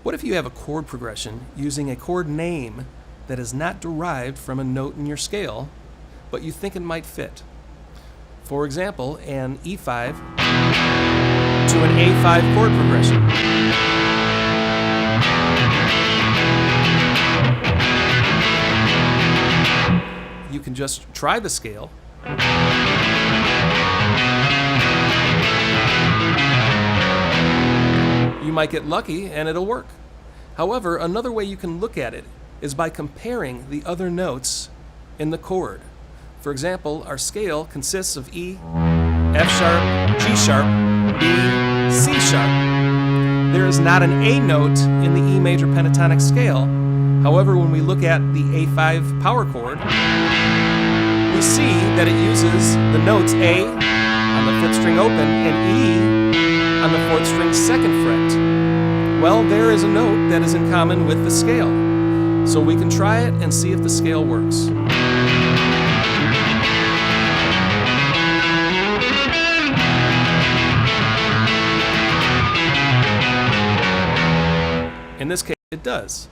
What if you have a chord progression using a chord name that is not derived from a note in your scale, but you think it might fit? For example, an E5 to an A5 chord progression. You can just try the scale. You might get lucky and it'll work. However, another way you can look at it is by comparing the other notes in the chord. For example, our scale consists of E, F sharp, G sharp, B, C sharp. There is not an A note in the E major pentatonic scale. However, when we look at the A5 power chord, we see that it uses the notes A on the 5th string open and E on the 4th string 2nd fret. Well, there is a note that is in common with the scale. So we can try it and see if the scale works. In this case, it does.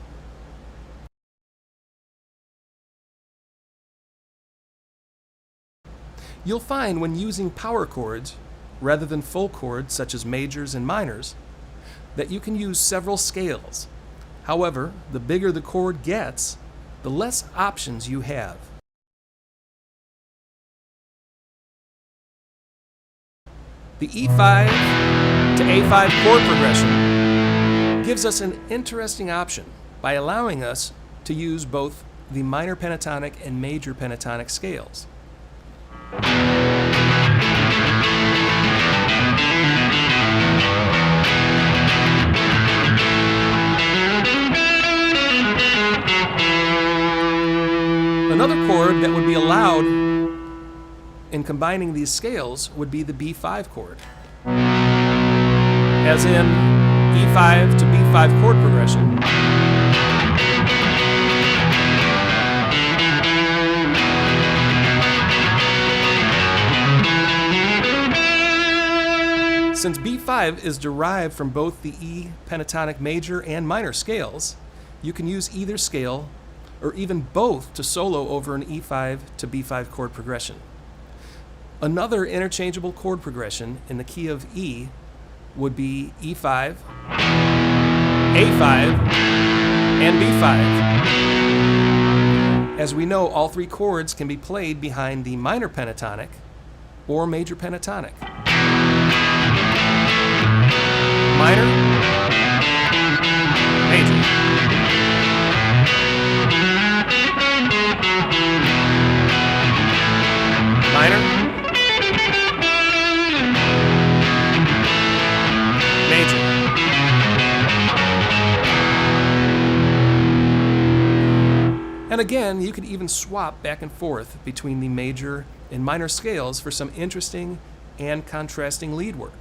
You'll find when using power chords, rather than full chords such as majors and minors, that you can use several scales. However, the bigger the chord gets, the less options you have. The E5 to A5 chord progression gives us an interesting option by allowing us to use both the minor pentatonic and major pentatonic scales. Another chord that would be allowed in combining these scales would be the B5 chord. As in E5 to B5 chord progression. Since B5 is derived from both the E pentatonic major and minor scales, you can use either scale or even both to solo over an E5 to B5 chord progression. Another interchangeable chord progression in the key of E would be E5, A5, and B5. As we know, all three chords can be played behind the minor pentatonic or major pentatonic. Minor, major. Minor, major. And again, you could even swap back and forth between the major and minor scales for some interesting and contrasting lead work.